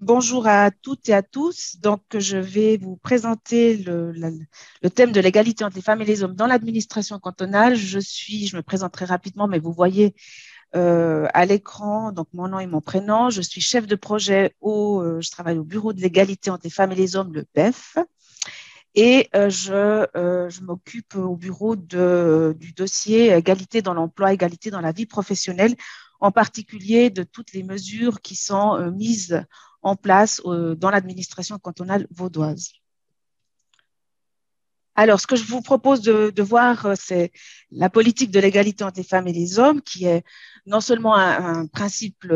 Bonjour à toutes et à tous. Donc, je vais vous présenter le thème de l'égalité entre les femmes et les hommes dans l'administration cantonale. Je me présenterai rapidement, mais vous voyez à l'écran donc mon nom et mon prénom. Je suis chef de projet je travaille au bureau de l'égalité entre les femmes et les hommes, le BEF. Et je m'occupe au bureau du dossier égalité dans l'emploi, égalité dans la vie professionnelle, en particulier de toutes les mesures qui sont mises en place dans l'administration cantonale vaudoise. Alors, ce que je vous propose de voir, c'est la politique de l'égalité entre les femmes et les hommes, qui est non seulement un principe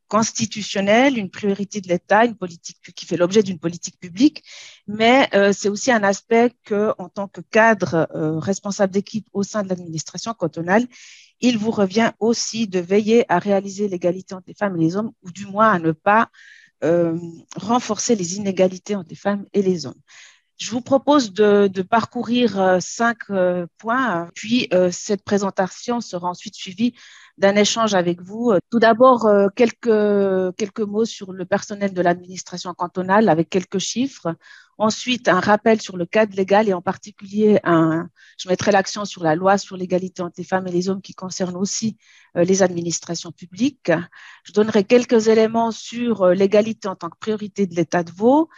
constitutionnel, une priorité de l'État, une politique qui fait l'objet d'une politique publique, mais c'est aussi un aspect que, en tant que cadre responsable d'équipe au sein de l'administration cantonale, il vous revient aussi de veiller à réaliser l'égalité entre les femmes et les hommes, ou du moins à ne pas renforcer les inégalités entre les femmes et les hommes. Je vous propose de parcourir 5 points, puis cette présentation sera ensuite suivie d'un échange avec vous. Tout d'abord, quelques mots sur le personnel de l'administration cantonale avec quelques chiffres. Ensuite, un rappel sur le cadre légal et en particulier, je mettrai l'accent sur la loi sur l'égalité entre les femmes et les hommes qui concerne aussi les administrations publiques. Je donnerai quelques éléments sur l'égalité en tant que priorité de l'État de Vaud.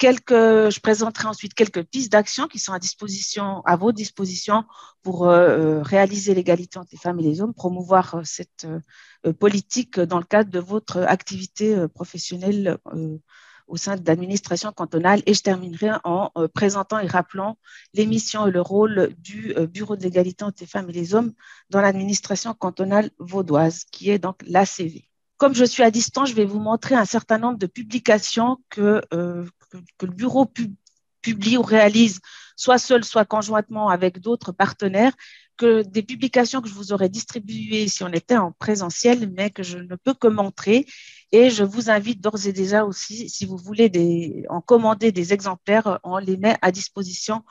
Je présenterai ensuite quelques pistes d'action qui sont à vos dispositions pour réaliser l'égalité entre les femmes et les hommes, promouvoir cette politique dans le cadre de votre activité professionnelle au sein de l'administration cantonale. Et je terminerai en présentant et rappelant les missions et le rôle du Bureau de l'égalité entre les femmes et les hommes dans l'administration cantonale vaudoise, qui est donc l'ACV. Comme je suis à distance, je vais vous montrer un certain nombre de publications que le bureau publie ou réalise, soit seul, soit conjointement avec d'autres partenaires, des publications que je vous aurais distribuées si on était en présentiel, mais que je ne peux que montrer. Et je vous invite d'ores et déjà aussi, si vous voulez en commander des exemplaires, on les met à disposition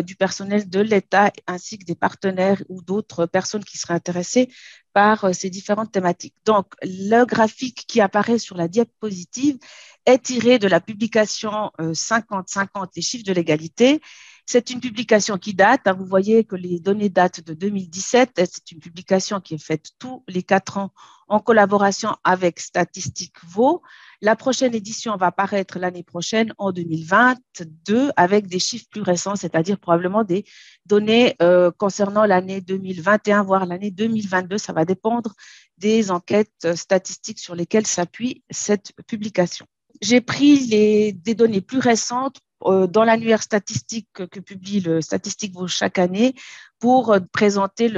du personnel de l'État ainsi que des partenaires ou d'autres personnes qui seraient intéressées par ces différentes thématiques. Donc, le graphique qui apparaît sur la diapositive est tiré de la publication 50-50, les chiffres de l'égalité. C'est une publication qui date, vous voyez que les données datent de 2017, c'est une publication qui est faite tous les 4 ans en collaboration avec Statistique Vaud. La prochaine édition va paraître l'année prochaine, en 2022, avec des chiffres plus récents, c'est-à-dire probablement des données concernant l'année 2021, voire l'année 2022. Ça va dépendre des enquêtes statistiques sur lesquelles s'appuie cette publication. J'ai pris des données plus récentes dans l'annuaire statistique que publie le Statistique Vaud chaque année pour présenter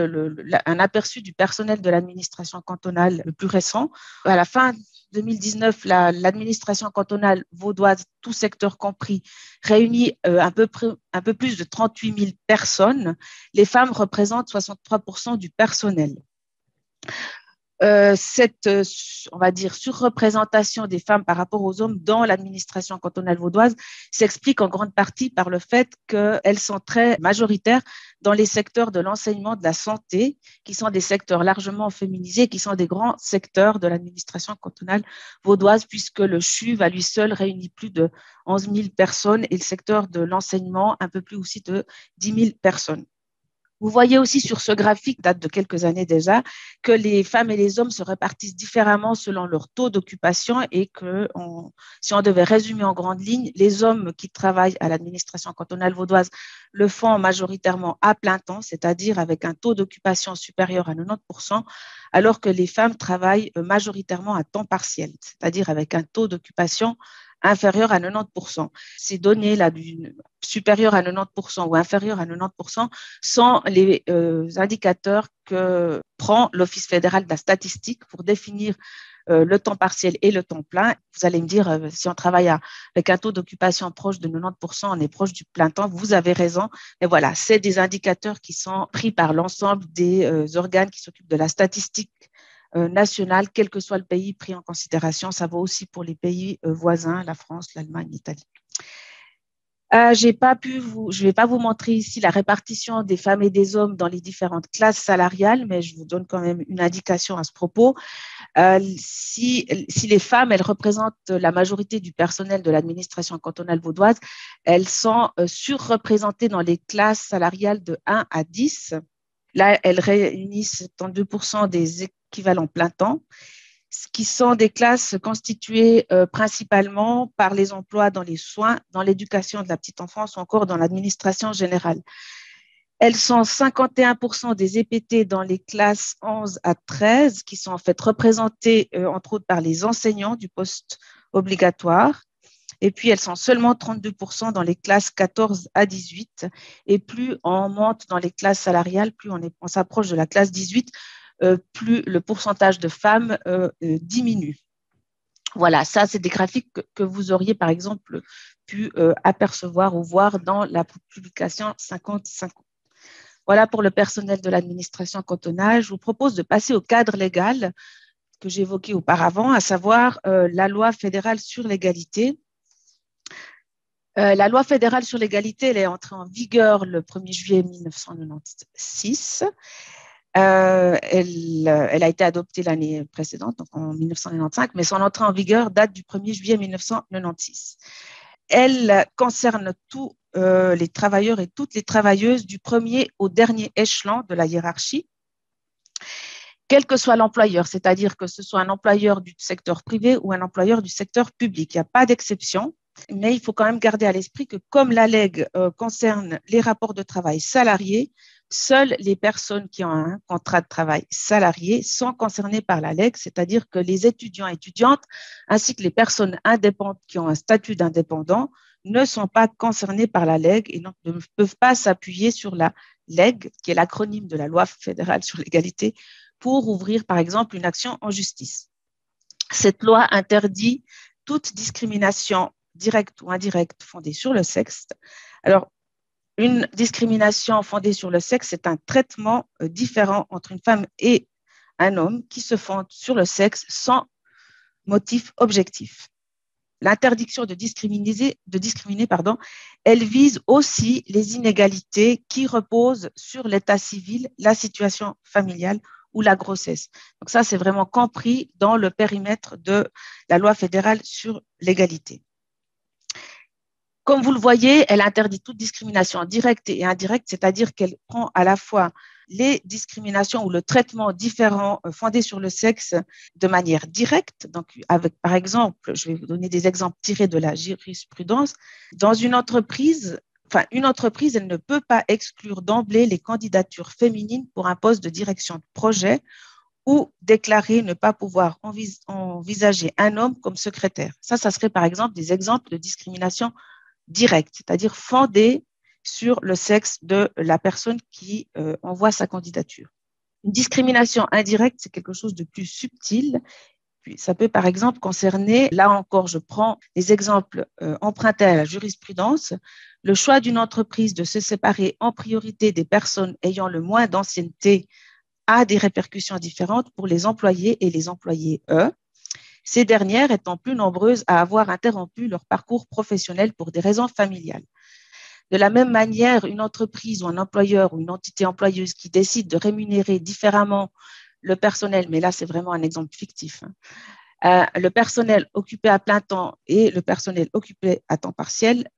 un aperçu du personnel de l'administration cantonale le plus récent. À la fin 2019, l'administration cantonale vaudoise, tout secteur compris, réunit un peu plus de 38 000 personnes. Les femmes représentent 63% du personnel. Cette, on va dire, surreprésentation des femmes par rapport aux hommes dans l'administration cantonale vaudoise s'explique en grande partie par le fait qu'elles sont très majoritaires dans les secteurs de l'enseignement, de la santé, qui sont des secteurs largement féminisés, qui sont des grands secteurs de l'administration cantonale vaudoise, puisque le CHUV à lui seul réunit plus de 11 000 personnes et le secteur de l'enseignement un peu plus aussi de 10 000 personnes. Vous voyez aussi sur ce graphique, date de quelques années déjà, que les femmes et les hommes se répartissent différemment selon leur taux d'occupation et que si on devait résumer en grandes lignes, les hommes qui travaillent à l'administration cantonale vaudoise le font majoritairement à plein temps, c'est-à-dire avec un taux d'occupation supérieur à 90%, alors que les femmes travaillent majoritairement à temps partiel, c'est-à-dire avec un taux d'occupation inférieur à 90%. Ces données-là, supérieures à 90% ou inférieures à 90%, sont les indicateurs que prend l'Office fédéral de la statistique pour définir le temps partiel et le temps plein. Vous allez me dire, si on travaille avec un taux d'occupation proche de 90%, on est proche du plein temps. Vous avez raison. Mais voilà, c'est des indicateurs qui sont pris par l'ensemble des organes qui s'occupent de la statistique nationale, quel que soit le pays pris en considération. Ça vaut aussi pour les pays voisins, la France, l'Allemagne, l'Italie. Je vais pas vous montrer ici la répartition des femmes et des hommes dans les différentes classes salariales, mais je vous donne quand même une indication à ce propos. Si les femmes, elles représentent la majorité du personnel de l'administration cantonale vaudoise, elles sont surreprésentées dans les classes salariales de 1 à 10. Là, elles réunissent 72% des équivalents plein temps, qui sont des classes constituées principalement par les emplois dans les soins, dans l'éducation de la petite enfance ou encore dans l'administration générale. Elles sont 51% des EPT dans les classes 11 à 13, qui sont en fait représentées entre autres par les enseignants du poste obligatoire. Et puis, elles sont seulement 32% dans les classes 14 à 18. Et plus on monte dans les classes salariales, plus on s'approche de la classe 18, plus le pourcentage de femmes diminue. Voilà, ça, c'est des graphiques que vous auriez, par exemple, pu apercevoir ou voir dans la publication 50-50. Voilà pour le personnel de l'administration cantonale. Je vous propose de passer au cadre légal que j'évoquais auparavant, à savoir la loi fédérale sur l'égalité. La loi fédérale sur l'égalité, elle est entrée en vigueur le 1er juillet 1996. Elle a été adoptée l'année précédente, donc en 1995, mais son entrée en vigueur date du 1er juillet 1996. Elle concerne tous les travailleurs et toutes les travailleuses du premier au dernier échelon de la hiérarchie, quel que soit l'employeur, c'est-à-dire que ce soit un employeur du secteur privé ou un employeur du secteur public. Il n'y a pas d'exception. Mais il faut quand même garder à l'esprit que comme la LEG concerne les rapports de travail salariés, seules les personnes qui ont un contrat de travail salarié sont concernées par la LEG, c'est-à-dire que les étudiants et étudiantes ainsi que les personnes indépendantes qui ont un statut d'indépendant ne sont pas concernés par la LEG et donc ne peuvent pas s'appuyer sur la LEG, qui est l'acronyme de la loi fédérale sur l'égalité, pour ouvrir par exemple une action en justice. Cette loi interdit toute discrimination directe ou indirecte fondée sur le sexe. Alors, une discrimination fondée sur le sexe, c'est un traitement différent entre une femme et un homme qui se fonde sur le sexe sans motif objectif. L'interdiction de discriminer, elle vise aussi les inégalités qui reposent sur l'état civil, la situation familiale ou la grossesse. Donc ça, c'est vraiment compris dans le périmètre de la loi fédérale sur l'égalité. Comme vous le voyez, elle interdit toute discrimination directe et indirecte, c'est-à-dire qu'elle prend à la fois les discriminations ou le traitement différent fondé sur le sexe de manière directe. Donc, avec, par exemple, je vais vous donner des exemples tirés de la jurisprudence. Dans une entreprise, elle ne peut pas exclure d'emblée les candidatures féminines pour un poste de direction de projet ou déclarer ne pas pouvoir envisager un homme comme secrétaire. Ça serait par exemple des exemples de discrimination directe, c'est-à-dire fondée sur le sexe de la personne qui envoie sa candidature. Une discrimination indirecte, c'est quelque chose de plus subtil. Puis ça peut par exemple concerner, là encore, je prends les exemples empruntés à la jurisprudence, le choix d'une entreprise de se séparer en priorité des personnes ayant le moins d'ancienneté a des répercussions différentes pour les employés et les employés, ces dernières étant plus nombreuses à avoir interrompu leur parcours professionnel pour des raisons familiales. De la même manière, une entreprise ou un employeur ou une entité employeuse qui décide de rémunérer différemment le personnel, mais là c'est vraiment un exemple fictif, le personnel occupé à plein temps et le personnel occupé à temps partiel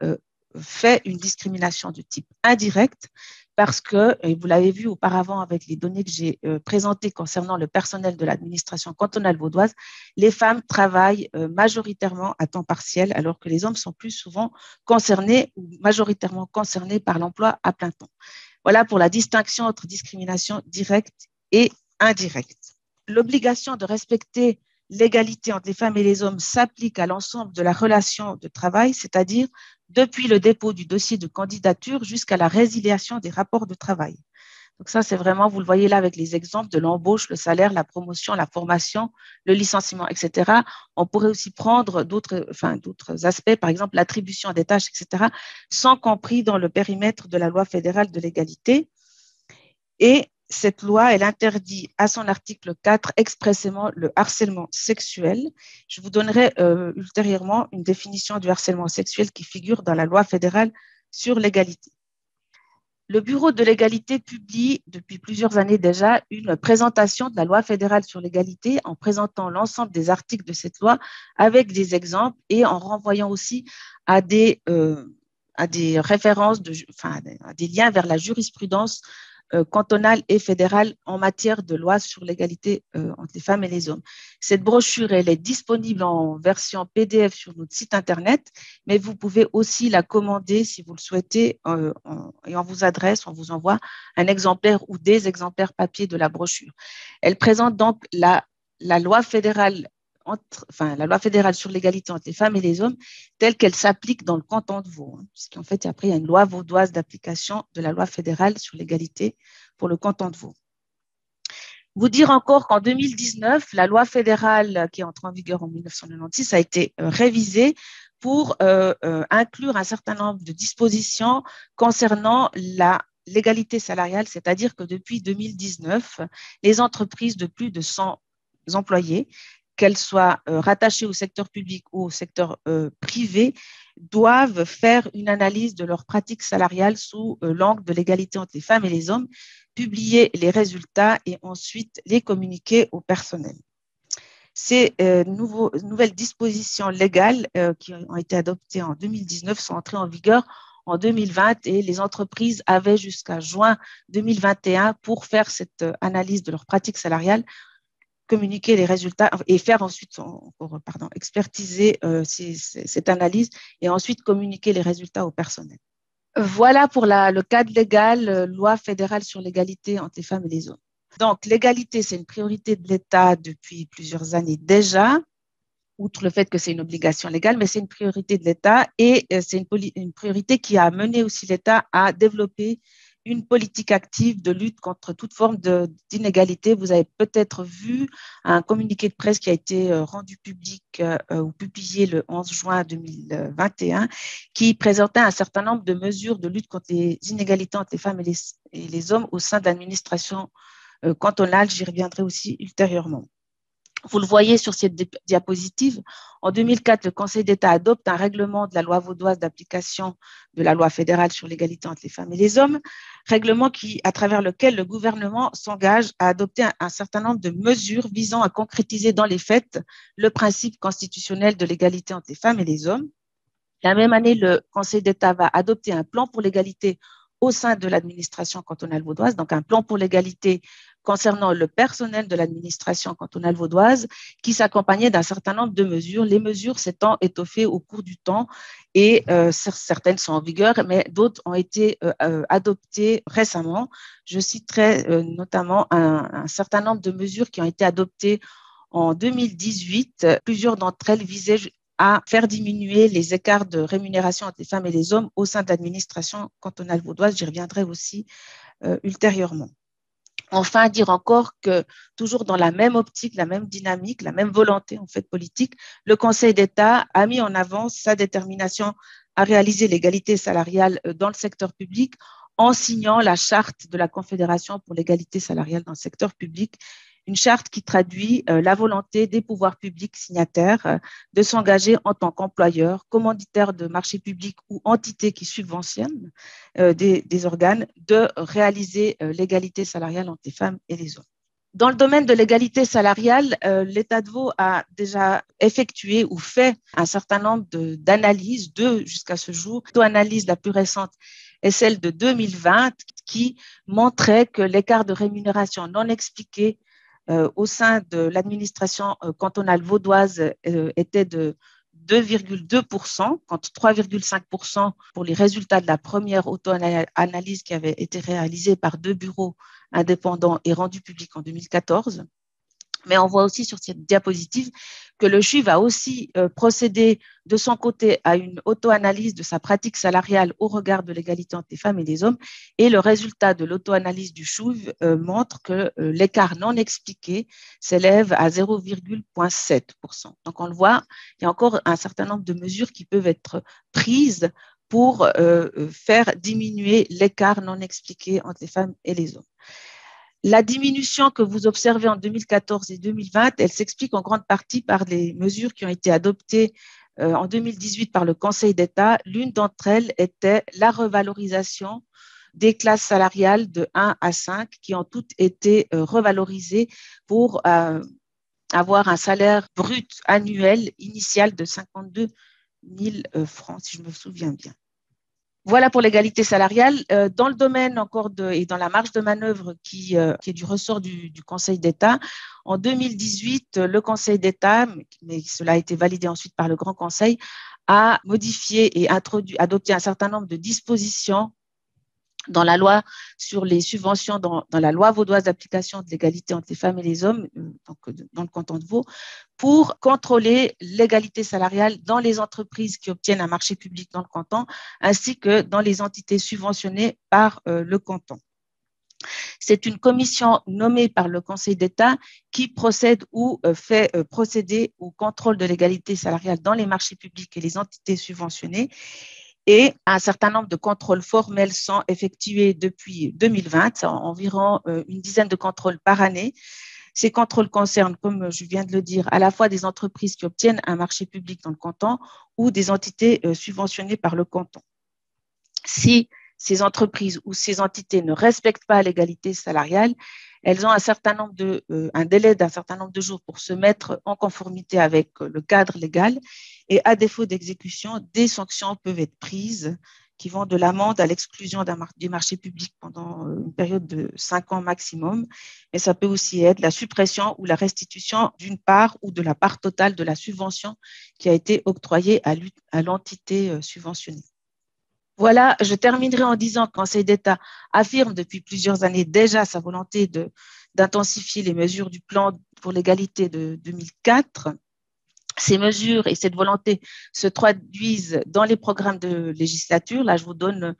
fait une discrimination de type indirect parce que, et vous l'avez vu auparavant avec les données que j'ai présentées concernant le personnel de l'administration cantonale vaudoise, les femmes travaillent majoritairement à temps partiel alors que les hommes sont plus souvent concernés ou majoritairement concernés par l'emploi à plein temps. Voilà pour la distinction entre discrimination directe et indirecte. L'obligation de respecter l'égalité entre les femmes et les hommes s'applique à l'ensemble de la relation de travail, c'est-à-dire depuis le dépôt du dossier de candidature jusqu'à la résiliation des rapports de travail. Donc ça, c'est vraiment, vous le voyez là avec les exemples de l'embauche, le salaire, la promotion, la formation, le licenciement, etc. On pourrait aussi prendre d'autres aspects, par exemple l'attribution des tâches, etc., sont compris dans le périmètre de la loi fédérale de l'égalité. Et cette loi, elle interdit à son article 4 expressément le harcèlement sexuel. Je vous donnerai ultérieurement une définition du harcèlement sexuel qui figure dans la loi fédérale sur l'égalité. Le Bureau de l'égalité publie depuis plusieurs années déjà une présentation de la loi fédérale sur l'égalité en présentant l'ensemble des articles de cette loi avec des exemples et en renvoyant aussi à des références, à des liens vers la jurisprudence cantonale et fédérale en matière de loi sur l'égalité entre les femmes et les hommes. Cette brochure, elle est disponible en version PDF sur notre site Internet, mais vous pouvez aussi la commander si vous le souhaitez et on vous adresse, on vous envoie un exemplaire ou des exemplaires papier de la brochure. Elle présente donc la loi fédérale la loi fédérale sur l'égalité entre les femmes et les hommes telle qu'elle s'applique dans le canton de Vaud. Puisqu'en fait, après, il y a une loi vaudoise d'application de la loi fédérale sur l'égalité pour le canton de Vaud. Vous dire encore qu'en 2019, la loi fédérale qui est entrée en vigueur en 1996 a été révisée pour inclure un certain nombre de dispositions concernant l'égalité salariale, c'est-à-dire que depuis 2019, les entreprises de plus de 100 employés, qu'elles soient rattachées au secteur public ou au secteur privé, doivent faire une analyse de leurs pratiques salariales sous l'angle de l'égalité entre les femmes et les hommes, publier les résultats et ensuite les communiquer au personnel. Ces nouvelles dispositions légales qui ont été adoptées en 2019 sont entrées en vigueur en 2020 et les entreprises avaient jusqu'à juin 2021 pour faire cette analyse de leurs pratiques salariales, communiquer les résultats et faire ensuite, expertiser cette analyse et ensuite communiquer les résultats au personnel. Voilà pour le cadre légal, loi fédérale sur l'égalité entre les femmes et les hommes. Donc, l'égalité, c'est une priorité de l'État depuis plusieurs années déjà, outre le fait que c'est une obligation légale, mais c'est une priorité de l'État et c'est une priorité qui a mené aussi l'État à développer une politique active de lutte contre toute forme d'inégalité. Vous avez peut-être vu un communiqué de presse qui a été rendu public ou publié le 11 juin 2021 qui présentait un certain nombre de mesures de lutte contre les inégalités entre les femmes et les hommes au sein de l'administration cantonale. J'y reviendrai aussi ultérieurement. Vous le voyez sur cette diapositive, en 2004, le Conseil d'État adopte un règlement de la loi vaudoise d'application de la loi fédérale sur l'égalité entre les femmes et les hommes, règlement à travers lequel le gouvernement s'engage à adopter un certain nombre de mesures visant à concrétiser dans les faits le principe constitutionnel de l'égalité entre les femmes et les hommes. La même année, le Conseil d'État va adopter un plan pour l'égalité au sein de l'administration cantonale vaudoise, donc un plan pour l'égalité concernant le personnel de l'administration cantonale vaudoise qui s'accompagnait d'un certain nombre de mesures, les mesures s'étant étoffées au cours du temps et certaines sont en vigueur, mais d'autres ont été adoptées récemment. Je citerai notamment un certain nombre de mesures qui ont été adoptées en 2018. Plusieurs d'entre elles visaient à faire diminuer les écarts de rémunération entre les femmes et les hommes au sein de l'administration cantonale vaudoise. J'y reviendrai aussi ultérieurement. Enfin, dire encore que toujours dans la même optique, la même dynamique, la même volonté en fait politique, le Conseil d'État a mis en avant sa détermination à réaliser l'égalité salariale dans le secteur public en signant la charte de la Confédération pour l'égalité salariale dans le secteur public, une charte qui traduit la volonté des pouvoirs publics signataires de s'engager en tant qu'employeur, commanditaire de marchés publics ou entité qui subventionne des organes, de réaliser l'égalité salariale entre les femmes et les hommes. Dans le domaine de l'égalité salariale, l'État de Vaud a déjà effectué ou fait un certain nombre d'analyses, jusqu'à ce jour. L'analyse la plus récente est celle de 2020 qui montrait que l'écart de rémunération non expliqué au sein de l'administration cantonale vaudoise était de 2,2% contre 3,5% pour les résultats de la première auto-analyse qui avait été réalisée par 2 bureaux indépendants et rendue publique en 2014. Mais on voit aussi sur cette diapositive que le CHUV a aussi procédé de son côté à une auto-analyse de sa pratique salariale au regard de l'égalité entre les femmes et les hommes. Et le résultat de l'auto-analyse du CHUV montre que l'écart non expliqué s'élève à 0,7%. Donc on le voit, il y a encore un certain nombre de mesures qui peuvent être prises pour faire diminuer l'écart non expliqué entre les femmes et les hommes. La diminution que vous observez en 2014 et 2020, elle s'explique en grande partie par les mesures qui ont été adoptées en 2018 par le Conseil d'État. L'une d'entre elles était la revalorisation des classes salariales de 1 à 5 qui ont toutes été revalorisées pour avoir un salaire brut annuel initial de 52 000 francs, si je me souviens bien. Voilà pour l'égalité salariale. Dans le domaine encore et dans la marge de manœuvre qui est du ressort du Conseil d'État, en 2018, le Conseil d'État, mais cela a été validé ensuite par le Grand Conseil, a modifié et adopté un certain nombre de dispositions dans la loi sur les subventions, dans la loi vaudoise d'application de l'égalité entre les femmes et les hommes, donc dans le canton de Vaud, pour contrôler l'égalité salariale dans les entreprises qui obtiennent un marché public dans le canton, ainsi que dans les entités subventionnées par le canton. C'est une commission nommée par le Conseil d'État qui procède ou fait procéder au contrôle de l'égalité salariale dans les marchés publics et les entités subventionnées. Et un certain nombre de contrôles formels sont effectués depuis 2020, environ une dizaine de contrôles par année. Ces contrôles concernent, comme je viens de le dire, à la fois des entreprises qui obtiennent un marché public dans le canton ou des entités subventionnées par le canton. Si ces entreprises ou ces entités ne respectent pas l'égalité salariale, elles ont un délai d'un certain nombre de jours pour se mettre en conformité avec le cadre légal et à défaut d'exécution, des sanctions peuvent être prises qui vont de l'amende à l'exclusion du marché public pendant une période de 5 ans maximum. Et ça peut aussi être la suppression ou la restitution d'une part ou de la part totale de la subvention qui a été octroyée à l'entité subventionnée. Voilà, je terminerai en disant que le Conseil d'État affirme depuis plusieurs années déjà sa volonté d'intensifier les mesures du plan pour l'égalité de 2004. Ces mesures et cette volonté se traduisent dans les programmes de législature. Là, je vous donne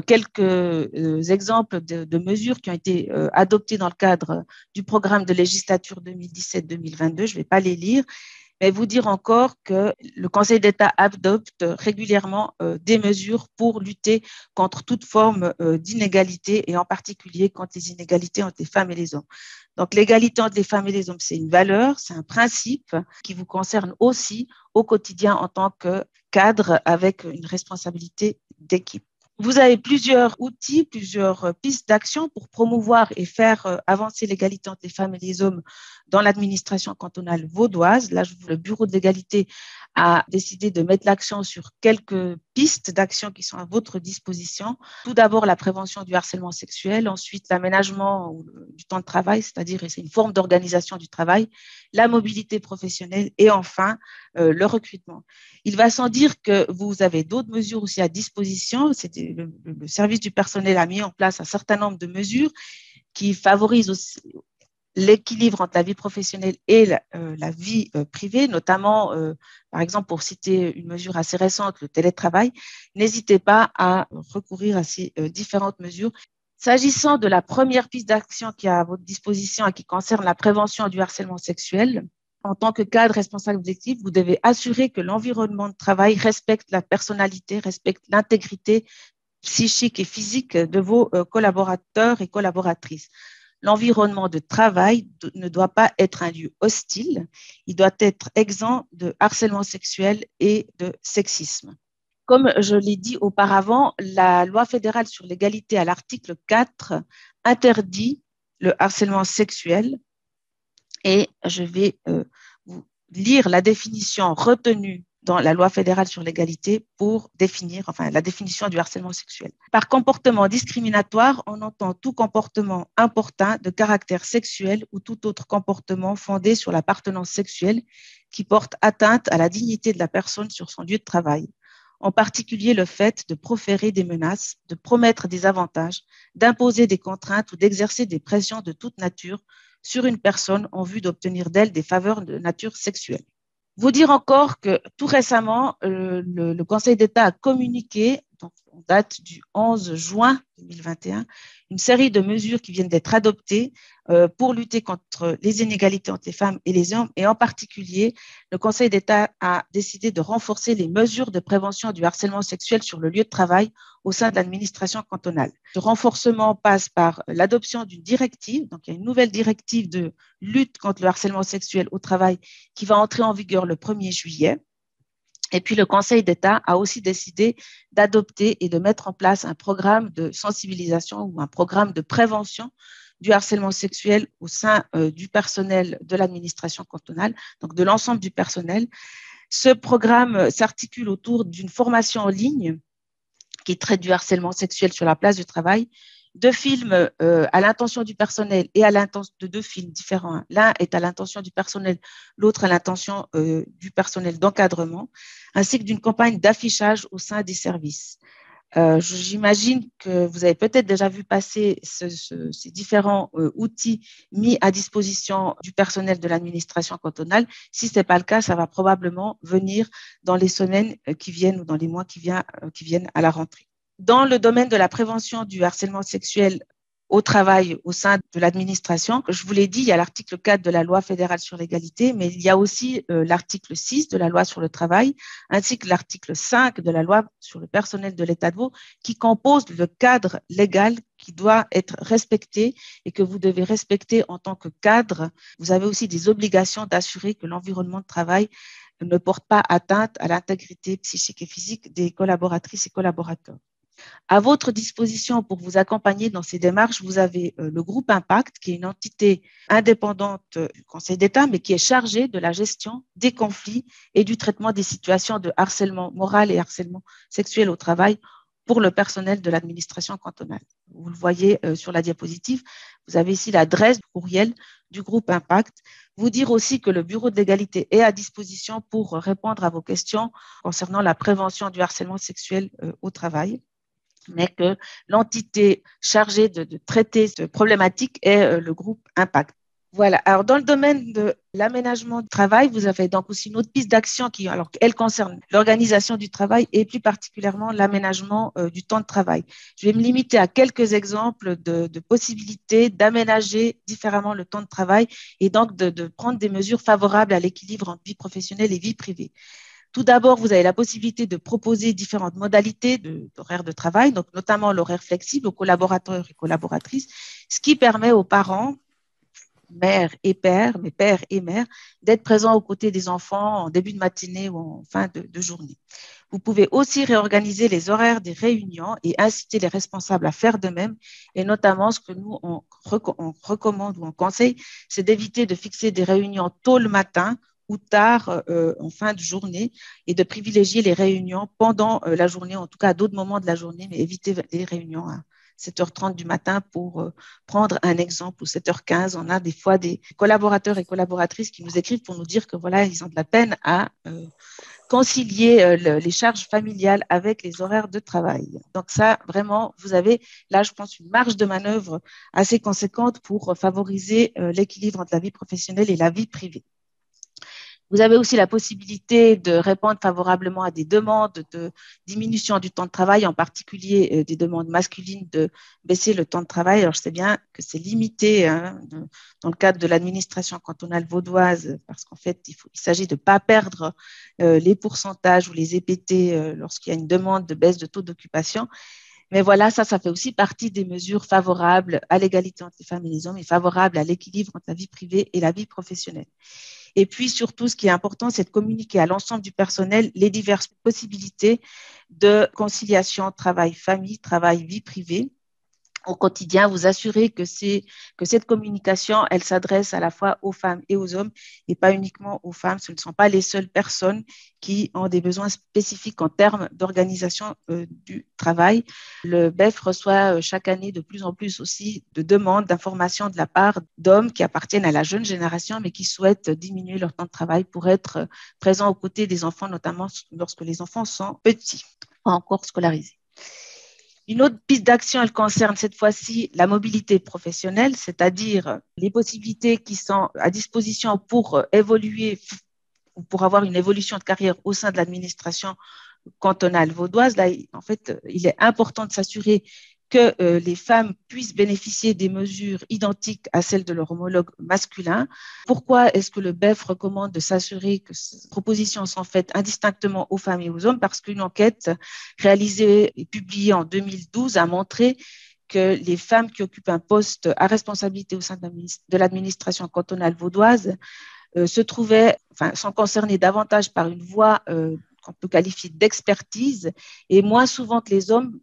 quelques exemples de mesures qui ont été adoptées dans le cadre du programme de législature 2017-2022. Je ne vais pas les lire, mais vous dire encore que le Conseil d'État adopte régulièrement des mesures pour lutter contre toute forme d'inégalité et en particulier contre les inégalités entre les femmes et les hommes. Donc, l'égalité entre les femmes et les hommes, c'est une valeur, c'est un principe qui vous concerne aussi au quotidien en tant que cadre avec une responsabilité d'équipe. Vous avez plusieurs outils, plusieurs pistes d'action pour promouvoir et faire avancer l'égalité entre les femmes et les hommes dans l'administration cantonale vaudoise. Là, le Bureau de l'égalité a décidé de mettre l'accent sur quelques pistes d'action qui sont à votre disposition. Tout d'abord, la prévention du harcèlement sexuel, ensuite l'aménagement du temps de travail, c'est-à-dire c'est une forme d'organisation du travail, la mobilité professionnelle et enfin le recrutement. Il va sans dire que vous avez d'autres mesures aussi à disposition. Le service du personnel a mis en place un certain nombre de mesures qui favorisent aussi l'équilibre entre la vie professionnelle et la vie privée, notamment, par exemple, pour citer une mesure assez récente, le télétravail. N'hésitez pas à recourir à ces différentes mesures. S'agissant de la première piste d'action qui est à votre disposition et qui concerne la prévention du harcèlement sexuel, en tant que cadre responsable d'équipe, vous devez assurer que l'environnement de travail respecte la personnalité, respecte l'intégrité psychique et physique de vos collaborateurs et collaboratrices. L'environnement de travail ne doit pas être un lieu hostile, il doit être exempt de harcèlement sexuel et de sexisme. Comme je l'ai dit auparavant, la loi fédérale sur l'égalité à l'article 4 interdit le harcèlement sexuel et je vais vous lire la définition retenue dans la loi fédérale sur l'égalité pour définir la définition du harcèlement sexuel. Par comportement discriminatoire, on entend tout comportement importun de caractère sexuel ou tout autre comportement fondé sur l'appartenance sexuelle qui porte atteinte à la dignité de la personne sur son lieu de travail. En particulier le fait de proférer des menaces, de promettre des avantages, d'imposer des contraintes ou d'exercer des pressions de toute nature sur une personne en vue d'obtenir d'elle des faveurs de nature sexuelle. Vous dire encore que tout récemment, le Conseil d'État a communiqué, donc en date du 11 juin 2021, une série de mesures qui viennent d'être adoptées pour lutter contre les inégalités entre les femmes et les hommes. Et en particulier, le Conseil d'État a décidé de renforcer les mesures de prévention du harcèlement sexuel sur le lieu de travail au sein de l'administration cantonale. Ce renforcement passe par l'adoption d'une directive, donc il y a une nouvelle directive de lutte contre le harcèlement sexuel au travail qui va entrer en vigueur le 1er juillet. Et puis, le Conseil d'État a aussi décidé d'adopter et de mettre en place un programme de sensibilisation ou un programme de prévention du harcèlement sexuel au sein du personnel de l'administration cantonale, donc de l'ensemble du personnel. Ce programme s'articule autour d'une formation en ligne qui traite du harcèlement sexuel sur la place du travail, deux films à l'intention du personnel et à l'intention de deux films différents. L'un est à l'intention du personnel, l'autre à l'intention du personnel d'encadrement, ainsi que d'une campagne d'affichage au sein des services. J'imagine que vous avez peut-être déjà vu passer ces différents outils mis à disposition du personnel de l'administration cantonale. Si ce n'est pas le cas, ça va probablement venir dans les semaines qui viennent ou dans les mois qui viennent à la rentrée. Dans le domaine de la prévention du harcèlement sexuel au travail au sein de l'administration, je vous l'ai dit, il y a l'article 4 de la loi fédérale sur l'égalité, mais il y a aussi l'article 6 de la loi sur le travail, ainsi que l'article 5 de la loi sur le personnel de l'État de Vaud, qui compose le cadre légal qui doit être respecté et que vous devez respecter en tant que cadre. Vous avez aussi des obligations d'assurer que l'environnement de travail ne porte pas atteinte à l'intégrité psychique et physique des collaboratrices et collaborateurs. À votre disposition pour vous accompagner dans ces démarches, vous avez le groupe Impact, qui est une entité indépendante du Conseil d'État, mais qui est chargée de la gestion des conflits et du traitement des situations de harcèlement moral et harcèlement sexuel au travail pour le personnel de l'administration cantonale. Vous le voyez sur la diapositive, vous avez ici l'adresse courriel du groupe Impact. Vous dire aussi que le Bureau de l'égalité est à disposition pour répondre à vos questions concernant la prévention du harcèlement sexuel au travail, mais que l'entité chargée de traiter cette problématique est le groupe Impact. Voilà. Alors, dans le domaine de l'aménagement du travail, vous avez donc aussi une autre piste d'action qui, alors, elle concerne l'organisation du travail et plus particulièrement l'aménagement du temps de travail. Je vais me limiter à quelques exemples de possibilités d'aménager différemment le temps de travail et donc de prendre des mesures favorables à l'équilibre entre vie professionnelle et vie privée. Tout d'abord, vous avez la possibilité de proposer différentes modalités d'horaire de travail, donc notamment l'horaire flexible aux collaborateurs et collaboratrices, ce qui permet aux parents, mères et pères, mais pères et mères, d'être présents aux côtés des enfants en début de matinée ou en fin de journée. Vous pouvez aussi réorganiser les horaires des réunions et inciter les responsables à faire de même. Et notamment, ce que nous, on recommande ou on conseille, c'est d'éviter de fixer des réunions tôt le matin ou tard en fin de journée et de privilégier les réunions pendant la journée, en tout cas à d'autres moments de la journée, mais éviter les réunions à 7h30 du matin pour prendre un exemple, ou 7h15. On a des fois des collaborateurs et collaboratrices qui nous écrivent pour nous dire que voilà, ils ont de la peine à concilier les charges familiales avec les horaires de travail. Donc ça, vraiment, vous avez là, je pense, une marge de manœuvre assez conséquente pour favoriser l'équilibre entre la vie professionnelle et la vie privée. Vous avez aussi la possibilité de répondre favorablement à des demandes de diminution du temps de travail, en particulier des demandes masculines de baisser le temps de travail. Alors, je sais bien que c'est limité dans le cadre de l'administration cantonale vaudoise, parce qu'en fait, il s'agit de ne pas perdre les pourcentages ou les EPT lorsqu'il y a une demande de baisse de taux d'occupation. Mais voilà, ça fait aussi partie des mesures favorables à l'égalité entre les femmes et les hommes et favorables à l'équilibre entre la vie privée et la vie professionnelle. Et puis, surtout, ce qui est important, c'est de communiquer à l'ensemble du personnel les diverses possibilités de conciliation travail-famille, travail-vie privée. Au quotidien, vous assurer que cette communication, elle s'adresse à la fois aux femmes et aux hommes et pas uniquement aux femmes. Ce ne sont pas les seules personnes qui ont des besoins spécifiques en termes d'organisation du travail. Le BEF reçoit chaque année de plus en plus aussi de demandes d'informations de la part d'hommes qui appartiennent à la jeune génération mais qui souhaitent diminuer leur temps de travail pour être présents aux côtés des enfants, notamment lorsque les enfants sont petits, pas encore scolarisés. Une autre piste d'action, elle concerne cette fois-ci la mobilité professionnelle, c'est-à-dire les possibilités qui sont à disposition pour évoluer ou pour avoir une évolution de carrière au sein de l'administration cantonale vaudoise. Là, en fait, il est important de s'assurer que les femmes puissent bénéficier des mesures identiques à celles de leur homologue masculin. Pourquoi est-ce que le BEF recommande de s'assurer que ces propositions sont faites indistinctement aux femmes et aux hommes? Parce qu'une enquête réalisée et publiée en 2012 a montré que les femmes qui occupent un poste à responsabilité au sein de l'administration cantonale vaudoise sont concernées davantage par une voie qu'on peut qualifier d'expertise et moins souvent que les hommes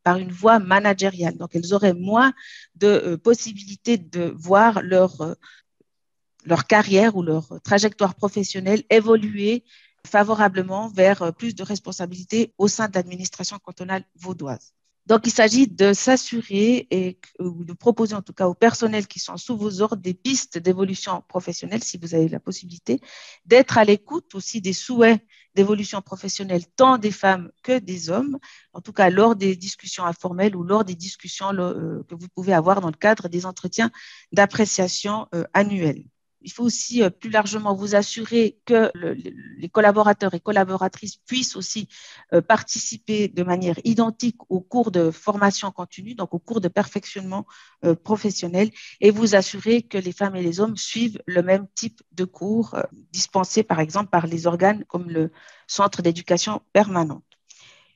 par une voie managériale. Donc, elles auraient moins de possibilités de voir leur carrière ou leur trajectoire professionnelle évoluer favorablement vers plus de responsabilités au sein de l'administration cantonale vaudoise. Donc, il s'agit de s'assurer ou de proposer en tout cas aux personnels qui sont sous vos ordres des pistes d'évolution professionnelle, si vous avez la possibilité, d'être à l'écoute aussi des souhaits d'évolution professionnelle, tant des femmes que des hommes, en tout cas lors des discussions informelles ou lors des discussions que vous pouvez avoir dans le cadre des entretiens d'appréciation annuels. Il faut aussi plus largement vous assurer que les collaborateurs et collaboratrices puissent aussi participer de manière identique aux cours de formation continue, donc aux cours de perfectionnement professionnel, et vous assurer que les femmes et les hommes suivent le même type de cours dispensés par exemple par les organes comme le Centre d'éducation permanente.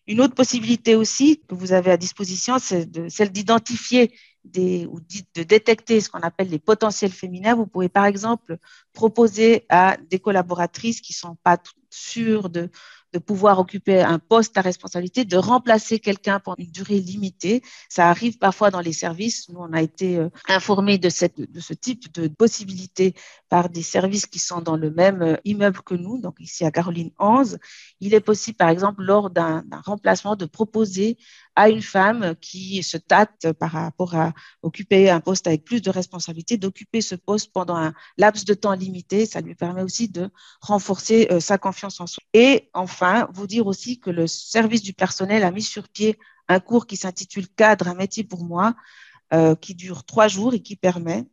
Une autre possibilité aussi que vous avez à disposition, c'est celle d'identifier ou de détecter ce qu'on appelle les potentiels féminins. Vous pouvez par exemple proposer à des collaboratrices qui ne sont pas sûres de pouvoir occuper un poste à responsabilité, de remplacer quelqu'un pendant une durée limitée. Ça arrive parfois dans les services. Nous, on a été informés de ce type de possibilité par des services qui sont dans le même immeuble que nous, donc ici à Caroline 11. Il est possible, par exemple, lors d'un remplacement, de proposer à une femme qui se tâte par rapport à occuper un poste avec plus de responsabilités, d'occuper ce poste pendant un laps de temps limité. Ça lui permet aussi de renforcer sa confiance en soi. Et enfin, vous dire aussi que le service du personnel a mis sur pied un cours qui s'intitule Cadre, un métier pour moi, qui dure 3 jours et qui permet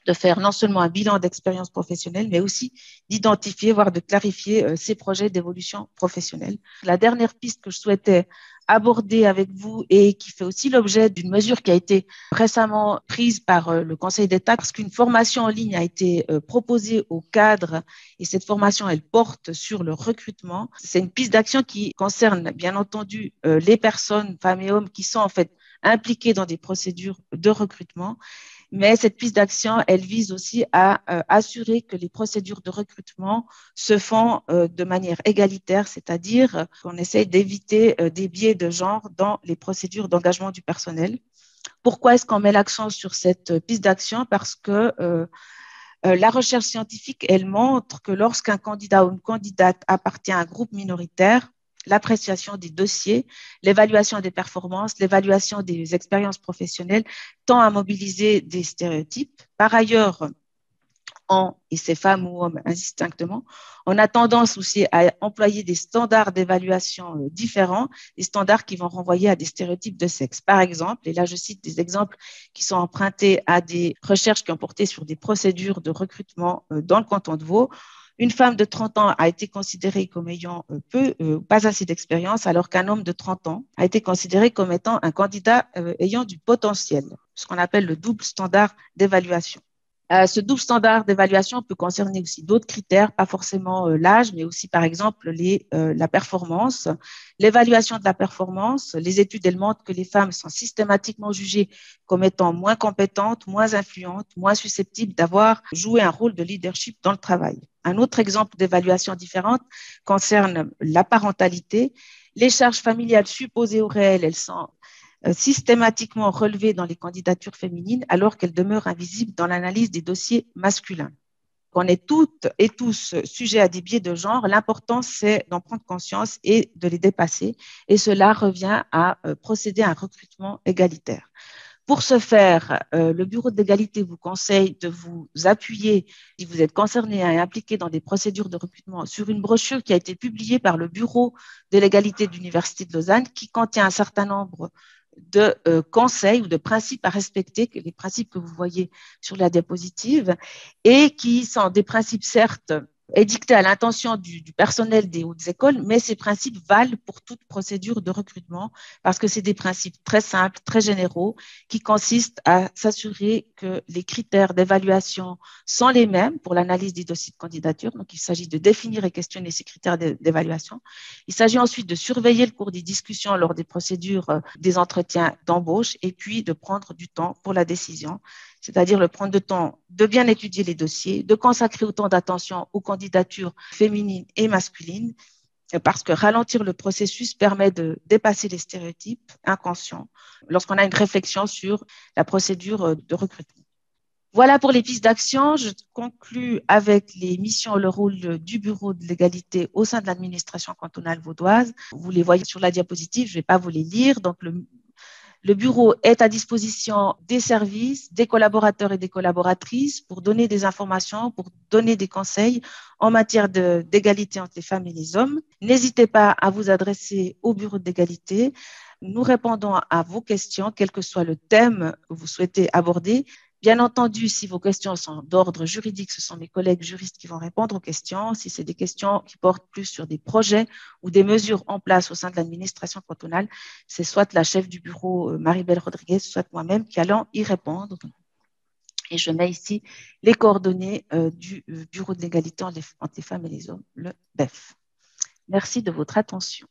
de faire non seulement un bilan d'expérience professionnelle, mais aussi d'identifier, voire de clarifier ses projets d'évolution professionnelle. La dernière piste que je souhaitais aborder avec vous et qui fait aussi l'objet d'une mesure qui a été récemment prise par le Conseil d'État, parce qu'une formation en ligne a été proposée aux cadres et cette formation, elle porte sur le recrutement. C'est une piste d'action qui concerne bien entendu les personnes, femmes et hommes, qui sont en fait impliquées dans des procédures de recrutement. Mais cette piste d'action, elle vise aussi à assurer que les procédures de recrutement se font de manière égalitaire, c'est-à-dire qu'on essaye d'éviter des biais de genre dans les procédures d'engagement du personnel. Pourquoi est-ce qu'on met l'accent sur cette piste d'action? Parce que la recherche scientifique, elle montre que lorsqu'un candidat ou une candidate appartient à un groupe minoritaire, l'appréciation des dossiers, l'évaluation des performances, l'évaluation des expériences professionnelles tend à mobiliser des stéréotypes. Par ailleurs, et c'est femmes ou hommes indistinctement, on a tendance aussi à employer des standards d'évaluation différents, des standards qui vont renvoyer à des stéréotypes de sexe. Par exemple, et là je cite des exemples qui sont empruntés à des recherches qui ont porté sur des procédures de recrutement dans le canton de Vaud. Une femme de 30 ans a été considérée comme ayant pas assez d'expérience, alors qu'un homme de 30 ans a été considéré comme étant un candidat ayant du potentiel, ce qu'on appelle le double standard d'évaluation. Ce double standard d'évaluation peut concerner aussi d'autres critères, pas forcément l'âge, mais aussi par exemple la performance, l'évaluation de la performance. Les études, elles montrent que les femmes sont systématiquement jugées comme étant moins compétentes, moins influentes, moins susceptibles d'avoir joué un rôle de leadership dans le travail. Un autre exemple d'évaluation différente concerne la parentalité. Les charges familiales supposées ou réelles, elles sont systématiquement relevées dans les candidatures féminines alors qu'elles demeurent invisibles dans l'analyse des dossiers masculins. On est toutes et tous sujets à des biais de genre. L'important, c'est d'en prendre conscience et de les dépasser. Et cela revient à procéder à un recrutement égalitaire. Pour ce faire, le Bureau de l'égalité vous conseille de vous appuyer, si vous êtes concerné et impliqué dans des procédures de recrutement, sur une brochure qui a été publiée par le Bureau de l'égalité de l'Université de Lausanne, qui contient un certain nombre de conseils ou de principes à respecter, les principes que vous voyez sur la diapositive, et qui sont des principes certes édictés à l'intention du personnel des hautes écoles, mais ces principes valent pour toute procédure de recrutement parce que c'est des principes très simples, très généraux, qui consistent à s'assurer que les critères d'évaluation sont les mêmes pour l'analyse des dossiers de candidature. Donc, il s'agit de définir et questionner ces critères d'évaluation. Il s'agit ensuite de surveiller le cours des discussions lors des procédures des entretiens d'embauche et puis de prendre du temps pour la décision, c'est-à-dire le prendre le temps de bien étudier les dossiers, de consacrer autant d'attention aux candidatures féminines et masculines parce que ralentir le processus permet de dépasser les stéréotypes inconscients lorsqu'on a une réflexion sur la procédure de recrutement. Voilà pour les pistes d'action. Je conclus avec les missions et le rôle du Bureau de l'égalité au sein de l'administration cantonale vaudoise. Vous les voyez sur la diapositive, je ne vais pas vous les lire. Donc, le bureau est à disposition des services, des collaborateurs et des collaboratrices pour donner des informations, pour donner des conseils en matière d'égalité entre les femmes et les hommes. N'hésitez pas à vous adresser au bureau d'égalité. Nous répondons à vos questions, quel que soit le thème que vous souhaitez aborder. Bien entendu, si vos questions sont d'ordre juridique, ce sont mes collègues juristes qui vont répondre aux questions. Si c'est des questions qui portent plus sur des projets ou des mesures en place au sein de l'administration cantonale, c'est soit la chef du bureau, Marie-Belle Rodriguez, soit moi-même qui allons y répondre. Et je mets ici les coordonnées du Bureau de l'égalité entre les femmes et les hommes, le BEF. Merci de votre attention.